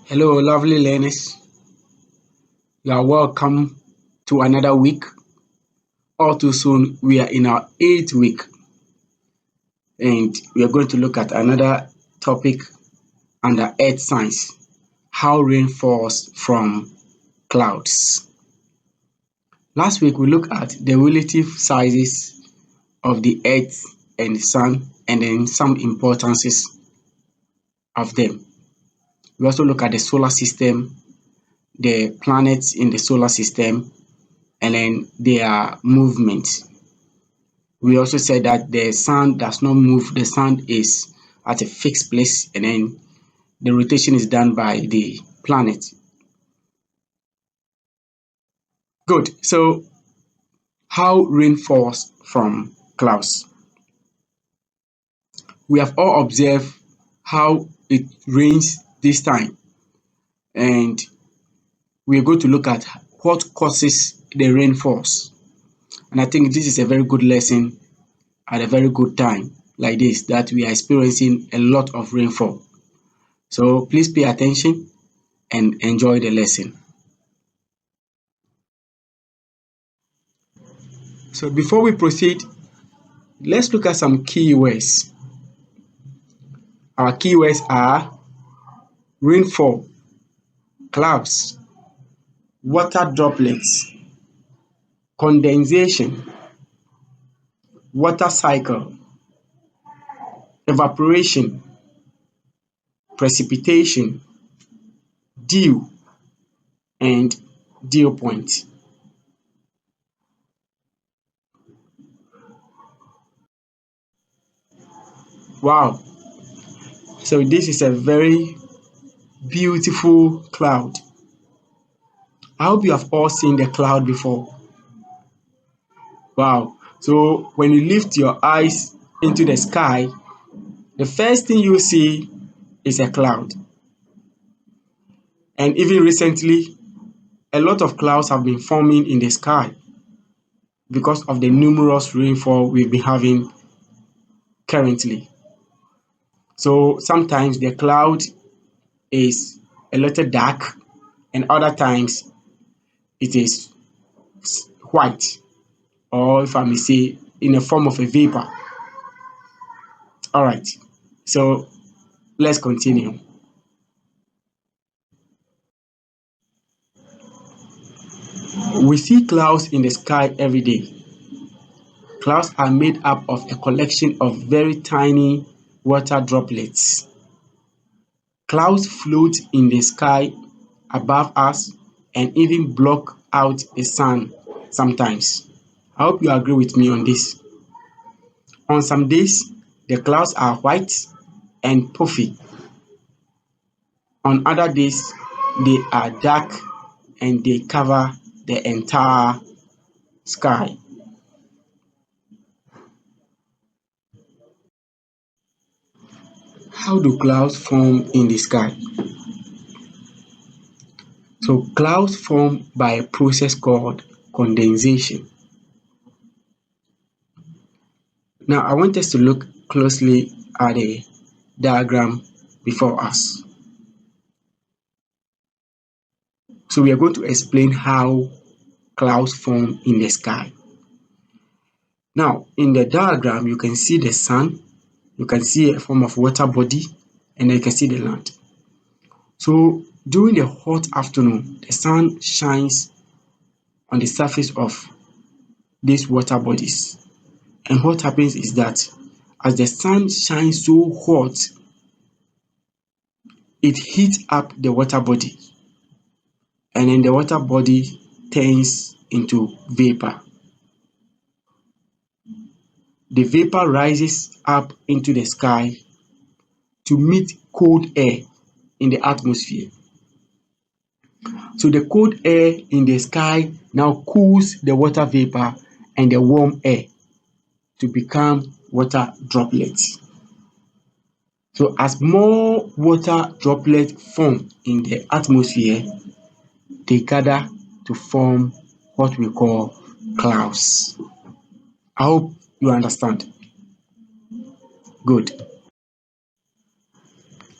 Hello, lovely learners. You are welcome to another week. All too soon, we are in our eighth week, and we are going to look at another topic under earth science: how rain falls from clouds. Last week, we looked at the relative sizes of the earth and the sun, and then some importances of them. We also look at the solar system, the planets in the solar system, and then their movement. We also said that the sun does not move, the sun is at a fixed place, and then the rotation is done by the planet. Good. So, how rain falls from clouds? We have all observed how it rains this time, and we are going to look at what causes the rainfalls. And I think this is a very good lesson at a very good time like this, that we are experiencing a lot of rainfall. So please pay attention and enjoy the lesson. So before we proceed, let's look at some keywords. Our keywords are rainfall, clouds, water droplets, condensation, water cycle, evaporation, precipitation, dew, and dew point. Wow, so this is a very beautiful cloud. I hope you have all seen the cloud before. Wow, so when you lift your eyes into the sky, the first thing you see is a cloud. And even recently, a lot of clouds have been forming in the sky because of the numerous rainfall we've been having currently. So sometimes the cloud is a little dark, and other times it is white, or if I may say, in a form of a vapor. All right, so let's continue. We see clouds in the sky every day. Clouds are made up of a collection of very tiny water droplets. Clouds float in the sky above us and even block out the sun sometimes. I hope you agree with me on this. On some days, the clouds are white and puffy. On other days, they are dark and they cover the entire sky. How do clouds form in the sky? So clouds form by a process called condensation. Now I want us to look closely at the diagram before us. So we are going to explain how clouds form in the sky. Now in the diagram you can see the sun, you can see a form of water body, and then you can see the land. So during the hot afternoon, the sun shines on the surface of these water bodies. And what happens is that as the sun shines so hot, it heats up the water body, and then the water body turns into vapor. The vapor rises up into the sky to meet cold air in the atmosphere. So the cold air in the sky now cools the water vapor and the warm air to become water droplets. So as more water droplets form in the atmosphere, they gather to form what we call clouds. I hope you understand. Good.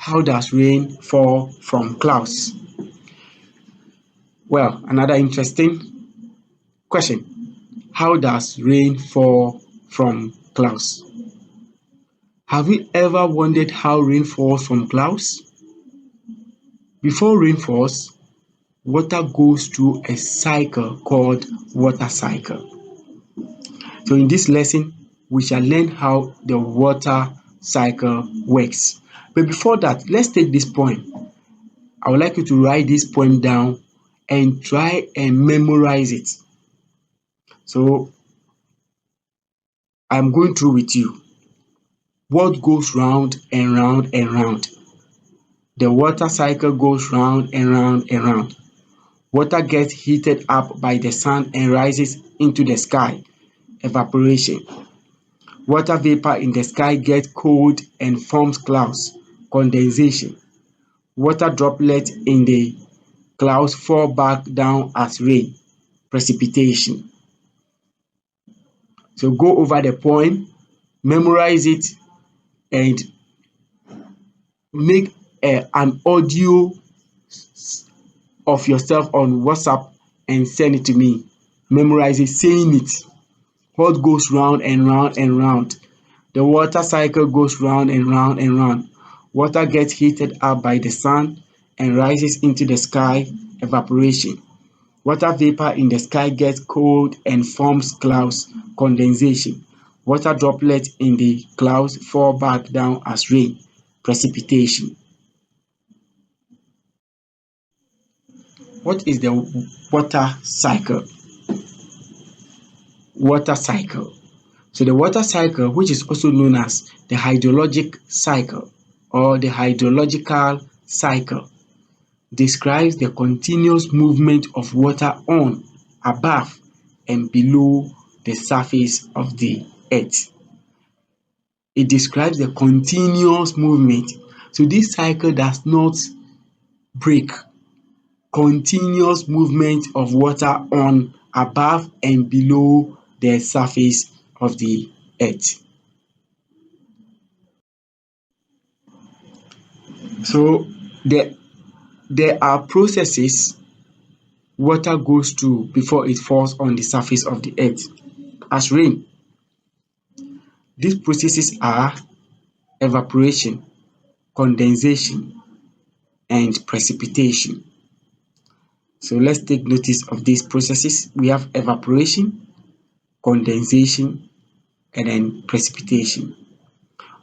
How does rain fall from clouds? Well, another interesting question. How does rain fall from clouds? Have you ever wondered how rain falls from clouds? Before rain falls, water goes through a cycle called water cycle. So in this lesson, we shall learn how the water cycle works. But before that, let's take this poem. I would like you to write this poem down and try and memorize it. So I'm going through with you. What goes round and round and round? The water cycle goes round and round and round. Water gets heated up by the sun and rises into the sky. Evaporation. Water vapor in the sky gets cold and forms clouds. Condensation. Water droplets in the clouds fall back down as rain. Precipitation. So go over the poem, memorize it, and make an audio of yourself on WhatsApp and send it to me. Memorize it, saying it. What goes round and round and round? The water cycle goes round and round and round. Water gets heated up by the sun and rises into the sky. Evaporation. Water vapor in the sky gets cold and forms clouds. Condensation. Water droplets in the clouds fall back down as rain. Precipitation. What is the water cycle? Water cycle. So the water cycle, which is also known as the hydrologic cycle or the hydrological cycle, describes the continuous movement of water on, above, and below the surface of the earth. It describes the continuous movement. So this cycle does not break. Continuous movement of water on, above, and below the surface of the earth. So there are processes water goes through before it falls on the surface of the earth as rain. These processes are evaporation, condensation, and precipitation. So let's take notice of these processes. We have evaporation, condensation, and then precipitation.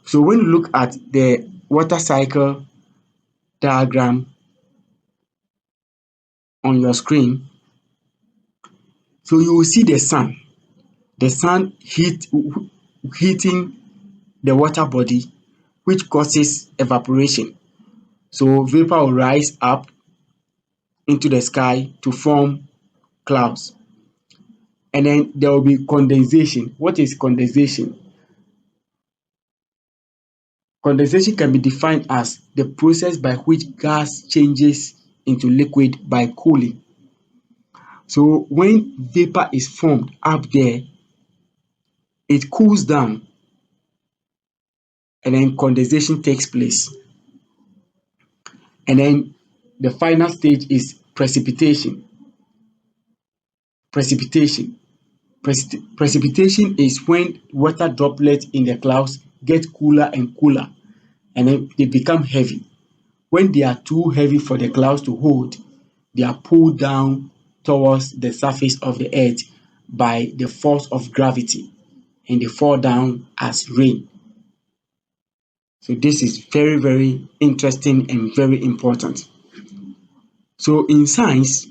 So when you look at the water cycle diagram on your screen, so you will see the sun. The sun heating the water body, which causes evaporation. So vapor will rise up into the sky to form clouds. And then there will be condensation. What is condensation? Condensation can be defined as the process by which gas changes into liquid by cooling. So when vapor is formed up there, it cools down and then condensation takes place. And then the final stage is precipitation. Precipitation. Precipitation is when water droplets in the clouds get cooler and cooler and then they become heavy. When they are too heavy for the clouds to hold, they are pulled down towards the surface of the earth by the force of gravity and they fall down as rain. So this is very, very interesting and very important. So in science,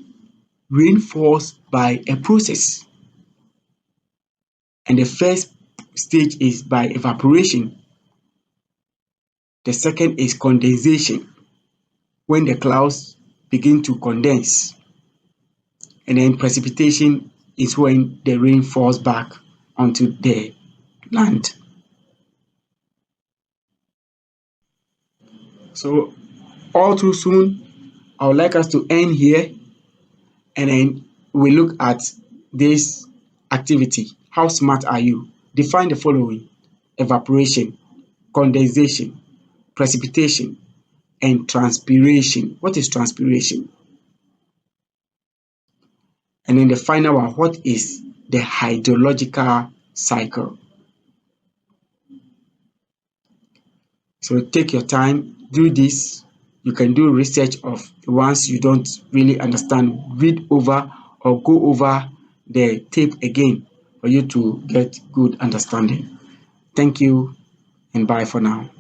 rain falls by a process. And the first stage is by evaporation. The second is condensation, when the clouds begin to condense. And then precipitation is when the rain falls back onto the land. So all too soon, I would like us to end here and then we look at this activity. How smart are you? Define the following: evaporation, condensation, precipitation, and transpiration. What is transpiration? And then the final one, what is the hydrological cycle? So take your time, do this. You can do research of the ones you don't really understand, read over or go over the tape again for you to get good understanding. Thank you and bye for now.